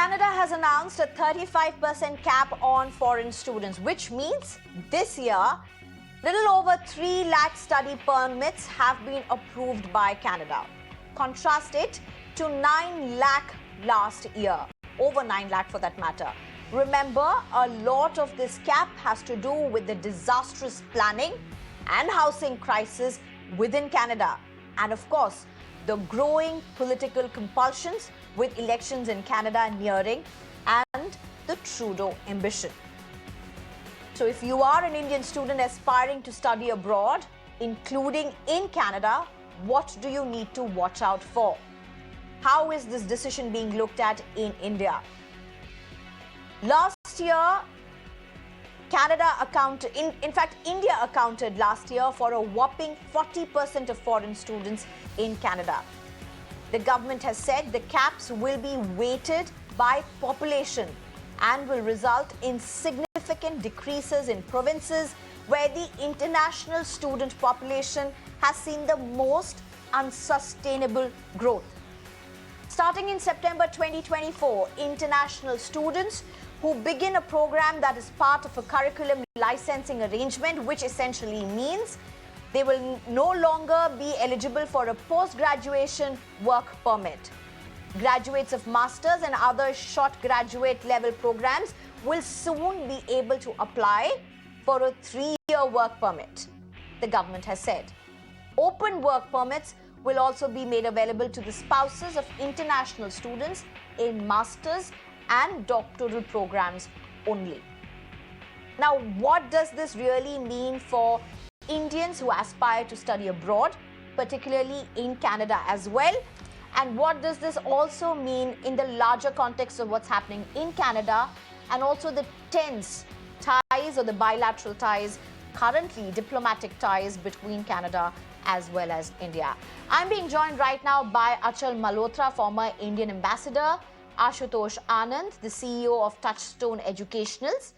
Canada has announced a 35% cap on foreign students, which means this year, little over 3 lakh study permits have been approved by Canada. Contrast it to 9 lakh last year, over 9 lakh for that matter. Remember, a lot of this cap has to do with the disastrous planning and housing crisis within Canada. And of course, the growing political compulsions with elections in Canada nearing and the Trudeau ambition. So if you are an Indian student aspiring to study abroad, including in Canada, what do you need to watch out for? How is this decision being looked at in India? Last year, India accounted last year for a whopping 40% of foreign students in Canada. The government has said the caps will be weighted by population and will result in significant decreases in provinces where the international student population has seen the most unsustainable growth. Starting in September 2024, international students who begin a program that is part of a curriculum licensing arrangement, which essentially means they will no longer be eligible for a post-graduation work permit. Graduates of masters and other short graduate level programs will soon be able to apply for a 3-year work permit, the government has said. Open work permits will also be made available to the spouses of international students in masters and doctoral programs only. Now, what does this really mean for Indians who aspire to study abroad, particularly in Canada as well? And what does this also mean in the larger context of what's happening in Canada and also the tense ties or the bilateral ties, currently diplomatic ties between Canada as well as India? I'm being joined right now by Achal Malhotra, former Indian ambassador, Ashutosh Anand, the CEO of Touchstone Educationals,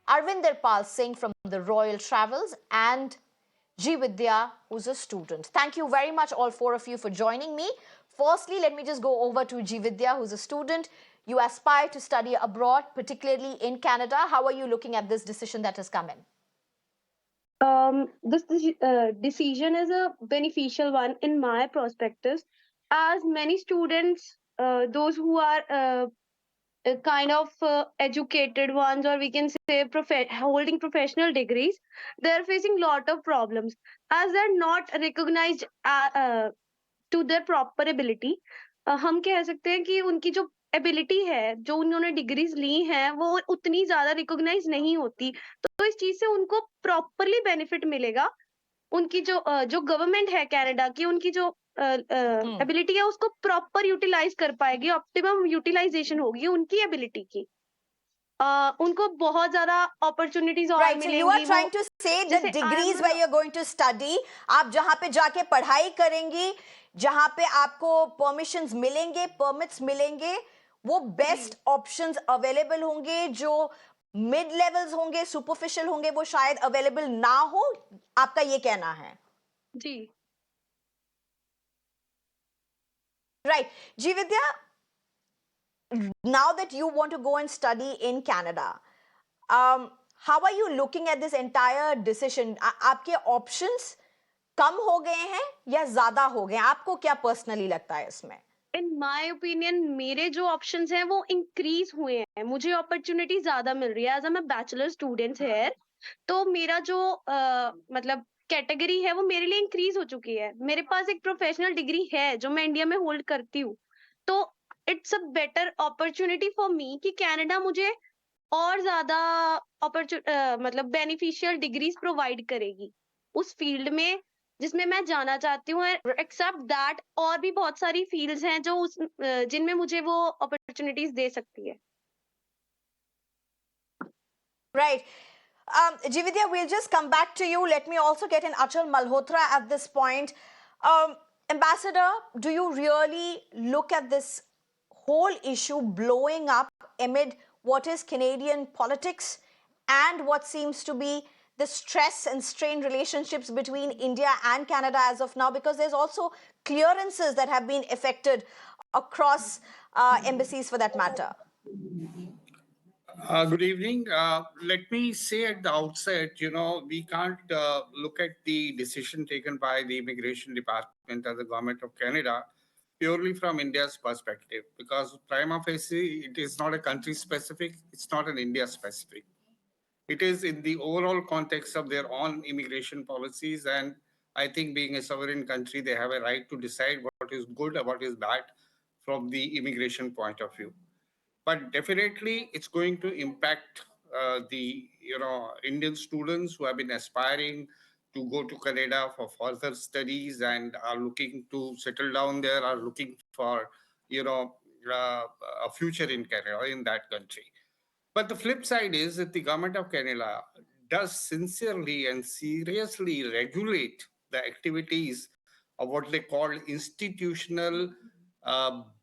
Arvinder Pal Singh from the Royal Travels, and Jividhya, who's a student. Thank you very much, all four of you, for joining me. Firstly, let me just go over to Jividhya, who's a student. You aspire to study abroad, particularly in Canada. How are you looking at this decision that has come in? This decision is a beneficial one in my perspectives, as many students, those who are kind of educated ones, or we can say holding professional degrees, they're facing lot of problems as they're not recognized to their proper ability. हम कह सकते हैं कि उनकी जो ability है, जो उन्होंने डिग्रीज ली हैं, वो उतनी ज्यादा रिकॉग्नाइज नहीं होती, तो इस चीज से उनको प्रॉपरली बेनिफिट मिलेगा. उनकी जो गवर्नमेंट है कनाडा की, उनकी जो एबिलिटी है उसको प्रॉपर यूटिलाइज कर पाएगी, ऑप्टिमम यूटिलाइजेशन होगी उनकी एबिलिटी की. उनको बहुत ज्यादा अपॉर्चुनिटीज और मिलेंगी. So you are trying to say that degrees where you're going to study, आप जहाँ पे जाके पढ़ाई करेंगी, जहाँ पे आपको परमिशंस मिलेंगे, परमिट्स मिलेंगे, वो बेस्ट ऑप्शंस अवेलेबल होंगे. जो मिड लेवल्स होंगे, सुपरफिशियल होंगे, वो शायद अवेलेबल ना हो. आपका ये कहना है? जी. Right. Jividhya, now that you want to go and study in Canada, how are you looking at this entire decision? आपके options कम हो गए हैं या ज्यादा हो गए हैं? आपको क्या पर्सनली लगता है इसमें? इन माय ओपिनियन मेरे जो ऑप्शंस हैं वो इंक्रीज हुए हैं. मुझे अपॉर्चुनिटी ज्यादा मिल रही है एज अ बैचलर स्टूडेंट है. तो मेरा जो मतलब कैटेगरी है वो मेरे लिए इंक्रीज हो चुकी है. मेरे पास एक प्रोफेशनल डिग्री है जो मैं इंडिया में होल्ड करती हूँ. तो it's a better opportunity for me कि कनाडा मुझे और ज्यादा मतलब बेनिफिशियल डिग्रीज प्रोवाइड करेगी उस फील्ड में जिसमें मैं जाना चाहती हूँ. एक्सेप्ट दैट और भी बहुत सारी फील्ड्स हैं जो जिनमें मुझे वो अपॉर्चुनिटीज दे सकती है. Right. Jividhya, we'll just come back to you. Let me also get in Achal Malhotra at this point. Ambassador, do you really look at this whole issue blowing up amid what is Canadian politics and what seems to be the stress and strained relationships between India and Canada as of now? Because there's also clearances that have been affected across embassies for that matter. Good evening. Let me say at the outset, we can't look at the decision taken by the Immigration Department and the Government of Canada purely from India's perspective, because prima facie, it is not a country specific, it's not an India specific. It is in the overall context of their own immigration policies. And I think being a sovereign country, they have a right to decide what is good and what is bad from the immigration point of view. But definitely it's going to impact the Indian students who have been aspiring to go to Canada for further studies and are looking to settle down there, are looking for you know uh, a future in Canada, in that country. But the flip side is that the government of Canada does sincerely and seriously regulate the activities of what they call institutional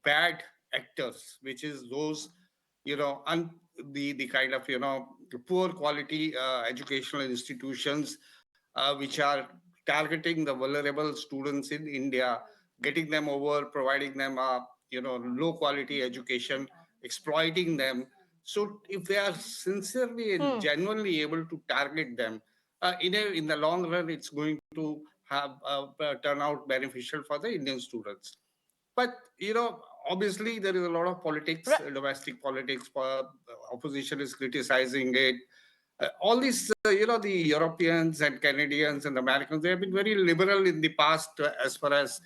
bad actors, which is those, the kind of, poor quality educational institutions which are targeting the vulnerable students in India, getting them over, providing them low quality education, exploiting them. So if they are sincerely and Hmm. genuinely able to target them, in the long run, it's going to have turn out beneficial for the Indian students. But obviously there is a lot of politics, Right. domestic politics. Opposition is criticizing it. All these, the Europeans and Canadians and Americans, they have been very liberal in the past as far as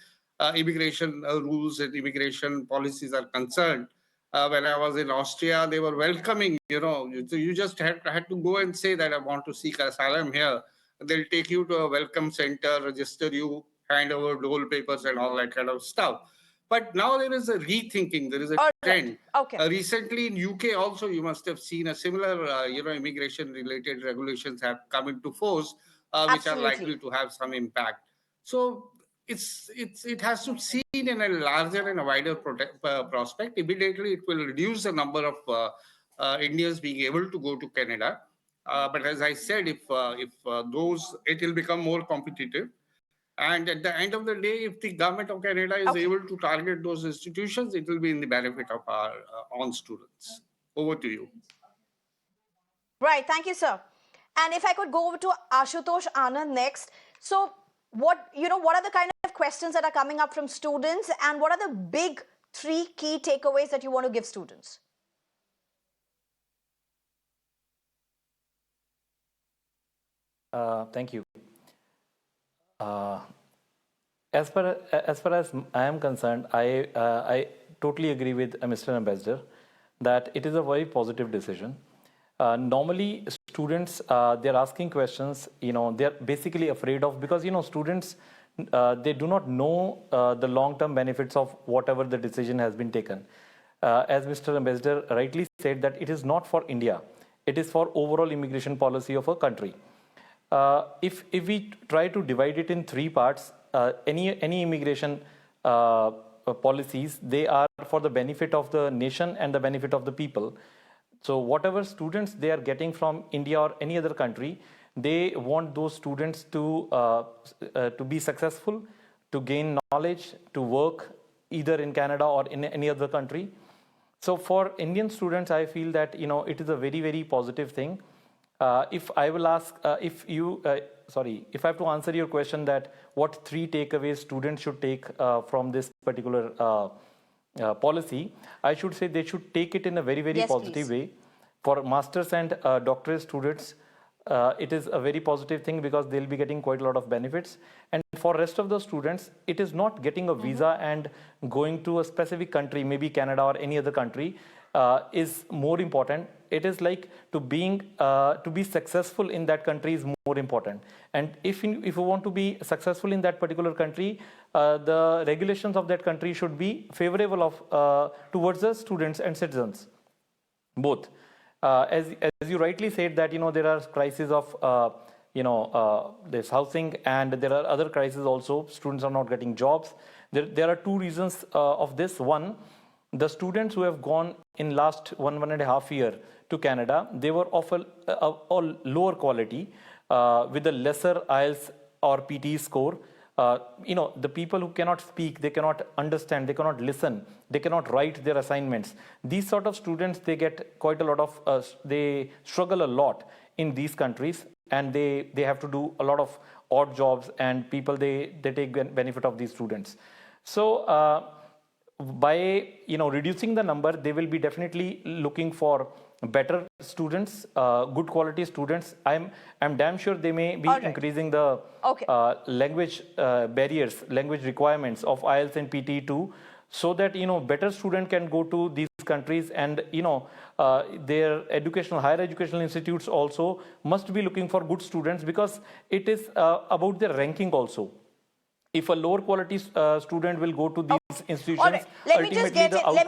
immigration rules and immigration policies are concerned. When I was in Austria, they were welcoming. You just had to go and say that I want to seek asylum here. They'll take you to a welcome center, register you, hand over dole papers and all that kind of stuff. But now there is a rethinking. There is a All right. trend. Okay. Recently in UK also, you must have seen a similar, immigration related regulations have come into force, which are Absolutely. likely to have some impact. So it has to be seen in a larger and a wider prospect. Immediately, it will reduce the number of Indians being able to go to Canada. But as I said, if those, it will become more competitive. And at the end of the day, if the government of Canada is Okay. able to target those institutions, it will be in the benefit of our own students. Over to you. Right. Thank you, sir. And if I could go over to Ashutosh Anand next. So, what are the kind of questions that are coming up from students, and what are the big three key takeaways that you want to give students? Thank you. Uh, as far as I am concerned, I totally agree with Mr. Ambassador that it is a very positive decision. Normally, students they're asking questions. They're basically afraid of, because students they do not know the long-term benefits of whatever the decision has been taken. As Mr. Ambassador rightly said, that it is not for India; it is for overall immigration policy of a country. If we try to divide it in three parts, any immigration policies, they are for the benefit of the nation and the benefit of the people. So whatever students they are getting from India or any other country, they want those students to be successful, to gain knowledge, to work either in Canada or in any other country. So for Indian students, I feel that it is a very, very positive thing. If I will ask, if I have to answer your question, that what three takeaways students should take from this particular policy, I should say they should take it in a very, very Yes, positive please. way. For masters and doctorate students, it is a very positive thing because they'll be getting quite a lot of benefits. And for rest of the students, it is not getting a visa and going to a specific country, maybe Canada or any other country, is more important. It is like to be successful in that country is more important. And if you want to be successful in that particular country, the regulations of that country should be favorable towards the students and citizens both. As you rightly said that there are crises of this housing, and there are other crises also. Students are not getting jobs. There are two reasons of this. One, the students who have gone in last 1.5 year to Canada, they were of a lower quality with a lesser IELTS or PTE score. the people who cannot speak, they cannot understand, they cannot listen, they cannot write their assignments. These sort of students, they get quite a lot of, they struggle a lot in these countries, and they have to do a lot of odd jobs, and people, they take benefit of these students. So by reducing the number, they will be definitely looking for better students, good quality students. I'm damn sure they may be increasing the language barriers, language requirements of IELTS and PTE too, so that better student can go to these countries, and their higher educational institutes also must be looking for good students, because it is about their ranking also. If a lower quality student will go to these institutions, all right. Let me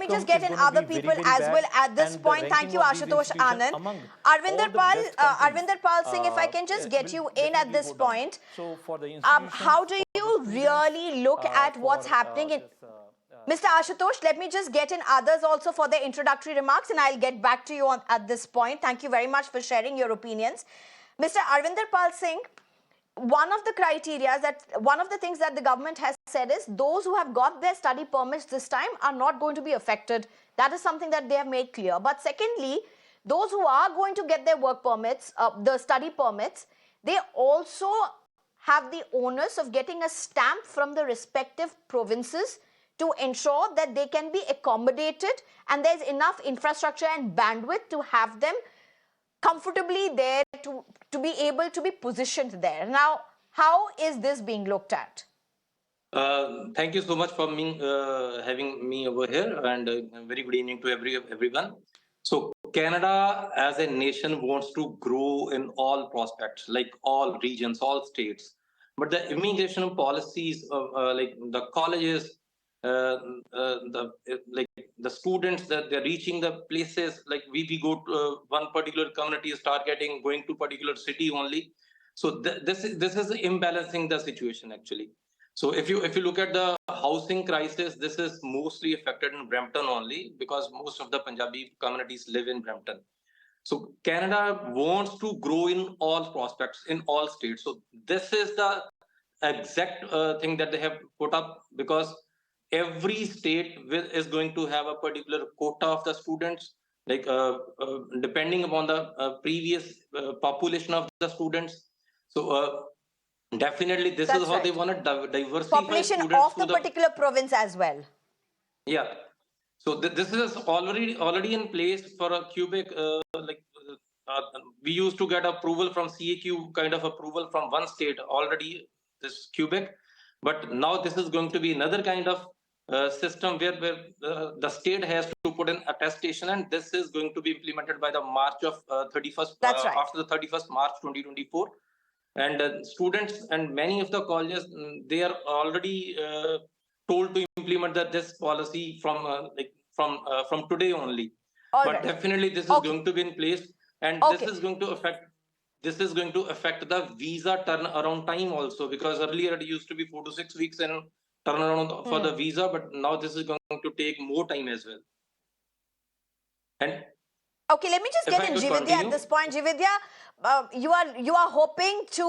just get in other people as well at this point. Thank you, Ashutosh Anand. Arvinder Pal Singh, if I can just get you in at this point. So for the how do you really look at what's happening in... Mr. Ashutosh, let me just get in others also for their introductory remarks, and I'll get back to you at this point. Thank you very much for sharing your opinions. Mr. Arvinder Pal Singh, one of the things that the government has said is those who have got their study permits this time are not going to be affected. That is something that they have made clear. But secondly, those who are going to get their work permits, the study permits, they also have the onus of getting a stamp from the respective provinces to ensure that they can be accommodated and there's enough infrastructure and bandwidth to have them comfortably there to be able to be positioned there. Now, how is this being looked at? Thank you so much for having me over here, and very good evening to everyone. So Canada as a nation wants to grow in all prospects, like all regions, all states. But the immigration policies of like the colleges, the students, that they're reaching the places, like we go to one particular community, start going to particular city only. So this is imbalancing the situation actually. So if you look at the housing crisis, this is mostly affected in Brampton only, because most of the Punjabi communities live in Brampton. So Canada wants to grow in all prospects, in all states. So this is the exact thing that they have put up, because every state is going to have a particular quota of the students, like depending upon the previous population of the students. So definitely this is how they want to diversify population students of the particular province as well. Yeah. So this is already in place for a Quebec. We used to get approval from CAQ, kind of approval from one state already, this Quebec, but now this is going to be another kind of system where the state has to put in attestation, and this is going to be implemented by the March of 31st. That's right. After the 31st March 2024, and students and many of the colleges, they are already told to implement this policy from today only. But definitely this is going to be in place, and this is going to affect the visa turnaround time also, because earlier it used to be 4 to 6 weeks in turnaround for the visa, but now this is going to take more time as well. And okay, let me just get in Jividhya at this point. Jividhya, you are hoping to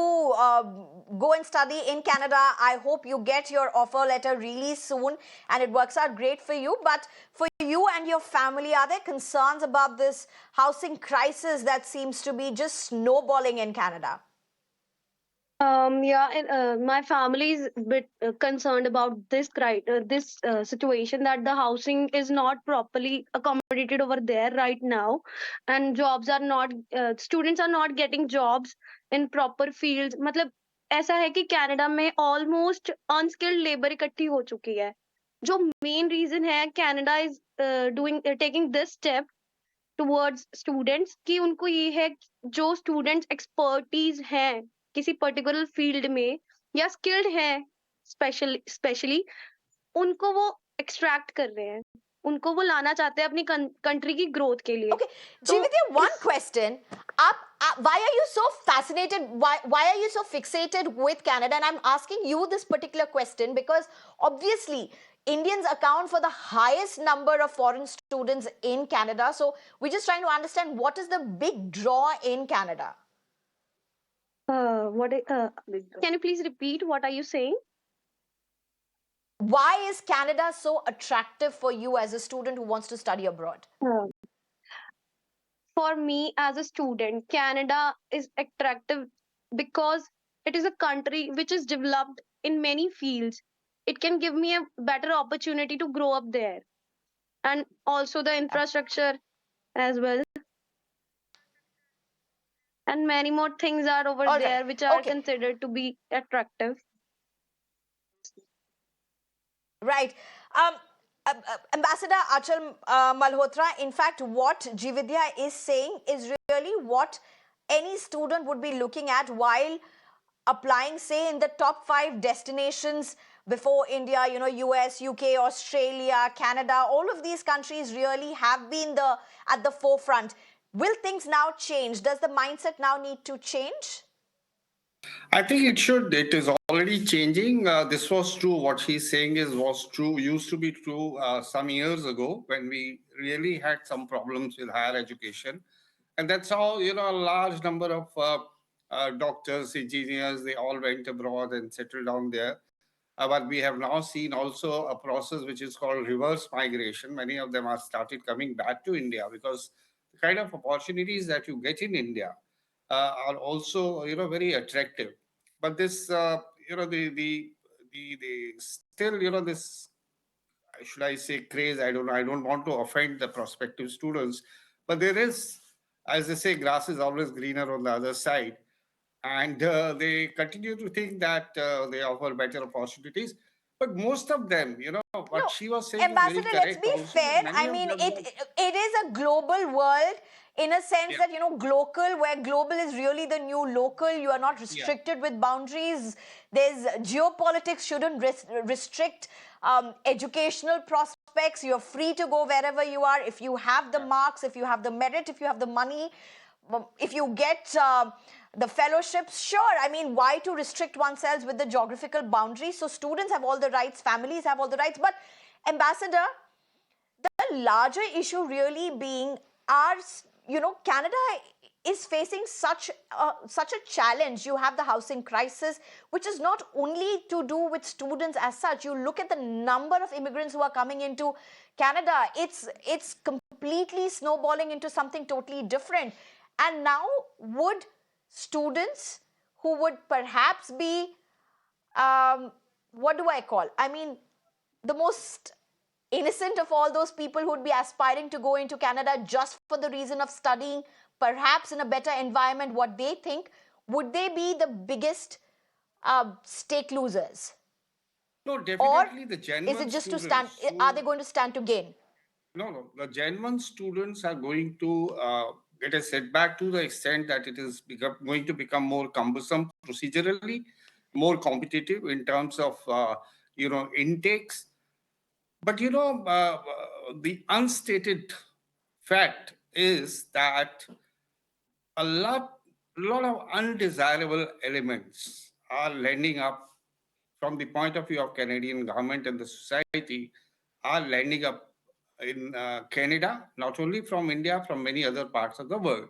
go and study in Canada. I hope you get your offer letter really soon and it works out great for you. But for you and your family, are there concerns about this housing crisis that seems to be just snowballing in Canada? My family is a bit concerned about this situation, that the housing is not properly accommodated over there right now, and jobs are not, students are not getting jobs in proper fields. मतलब ऐसा है कि Canada में almost unskilled labor इकट्ठी हो चुकी है. जो main reason है Canada is taking this step towards students कि उनको ये है जो students expertise हैं किसी पर्टिकुलर फील्ड में या स्किल्ड है स्पेशली, उनको वो एक्सट्रैक्ट कर रहे हैं, उनको वो लाना चाहते हैं अपनी कंट्री की ग्रोथ के लिए. Okay, Jividhya, one question. Why are you so fascinated? Why are you so fixated with Canada? And I'm asking you this particular question because obviously Indians account for the highest number of foreign students in Canada. So we're just trying to understand what is the big draw in Canada. Can you please repeat? What are you saying? why is Canada so attractive for you as a student who wants to study abroad? For me as a student, Canada is attractive because it is a country which is developed in many fields. It can give me a better opportunity to grow up there, and also the infrastructure as well. And many more things are over All right. there which are Okay. considered to be attractive. Right. Um, Ambassador Achal Malhotra, in fact, what Jividhya is saying is really what any student would be looking at while applying, say, in the top 5 destinations before India, US, UK, Australia, Canada. All of these countries really have been at the forefront. Will things now change? Does the mindset now need to change? I think it should. It is already changing. This was true. What she's saying was true. Used to be true some years ago when we really had some problems with higher education, and that's how a large number of doctors, engineers, they all went abroad and settled down there. But we have now seen also a process which is called reverse migration. Many of them are started coming back to India because the kind of opportunities that you get in India are also very attractive. But this the still this, should I say, craze? I don't know. I don't want to offend the prospective students, but there is, as they say, grass is always greener on the other side, and they continue to think that they offer better opportunities. But most of them, what No, she was saying is very Ambassador, let's correct be also, that fair. many I of mean, them have, it is a global world in a sense yeah, that, global, where global is really the new local. You are not yeah, restricted with boundaries. There's geopolitics shouldn't restrict educational prospects. You're free to go wherever you are. If you have the yeah. marks, if you have the merit, if you have the money, if you get the fellowships, sure. I mean, why to restrict oneself with the geographical boundaries? So students have all the rights, families have all the rights. But Ambassador, the larger issue really being our, Canada is facing such a challenge. You have the housing crisis, which is not only to do with students as such. You look at the number of immigrants who are coming into Canada. It's completely snowballing into something totally different. And now, would students who would perhaps be, what do I call? I mean, the most innocent of all those people who would be aspiring to go into Canada just for the reason of studying, perhaps in a better environment, what they think, would they be the biggest stake losers? No, Or definitely the is it genuine just to stand, students are they who, going to stand to gain? no, the genuine students are going to get a setback to the extent that it is going to become more cumbersome procedurally, more competitive in terms of intakes. But the unstated fact is that a lot of undesirable elements are landing up from the point of view of Canadian government and the society, are landing up in Canada, not only from India, from many other parts of the world.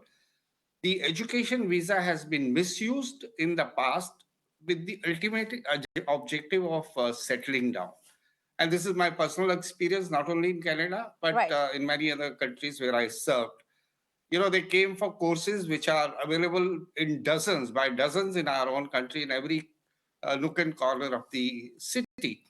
The education visa has been misused in the past with the ultimate objective of settling down. And this is my personal experience, not only in Canada, but Right. in many other countries where I served. They came for courses which are available in dozens, by dozens in our own country, in every nook and corner of the city.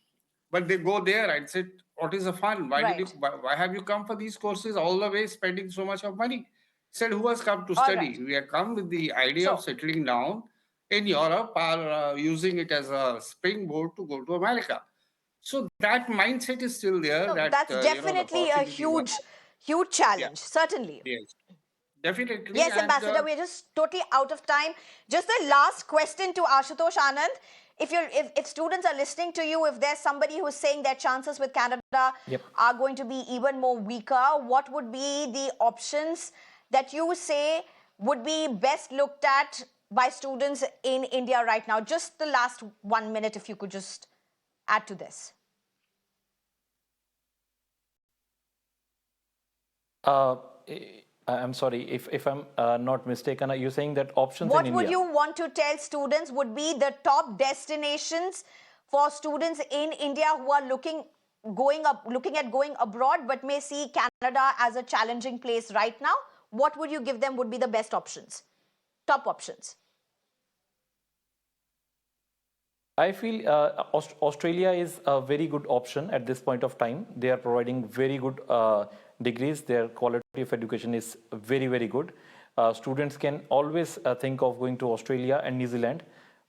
But they go there and said, "What is the fun? Right. Why have you come for these courses all the way, spending so much of money?" Said, "Who has come to All right. study? We have come with the idea of So, settling down in Europe, or using it as a springboard to go to America." So that mindset is still there. no, That that's the definitely a opportunities are, huge yeah, challenge, certainly. yes, definitely, Yes, and Ambassador, we're just totally out of time. Just the last question to Ashutosh Anand. If students are listening to you, if there's somebody who's saying their chances with Canada Yep. are going to be even more weaker, what would be the options that you say would be best looked at by students in India right now? Just the last 1 minute, if you could just add to this. I'm sorry, if I'm not mistaken, are you saying that options in What would India? you want to tell students would be the top destinations for students in India who are looking at going abroad but may see Canada as a challenging place right now? What would you give them would be the best options, top options? I feel Australia is a very good option at this point of time. They are providing very good degrees. Their quality of education is very, very good. Students can always think of going to Australia and New Zealand.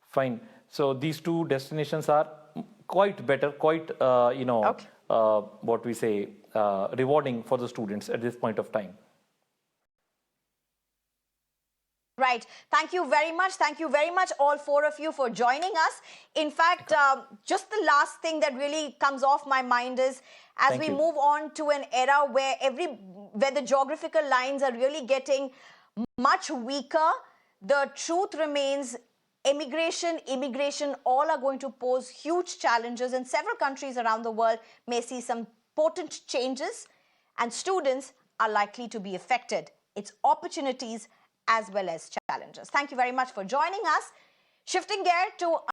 Fine. So these two destinations are quite better, quite, Okay. what we say, rewarding for the students at this point of time. Right. Thank you very much. Thank you very much, all four of you, for joining us. In fact, just the last thing that really comes off my mind is as Thank we you. move on to an era where the geographical lines are really getting much weaker, the truth remains immigration, all are going to pose huge challenges, and several countries around the world may see some potent changes, and students are likely to be affected. It's opportunities as well as challenges. Thank you very much for joining us. Shifting gear to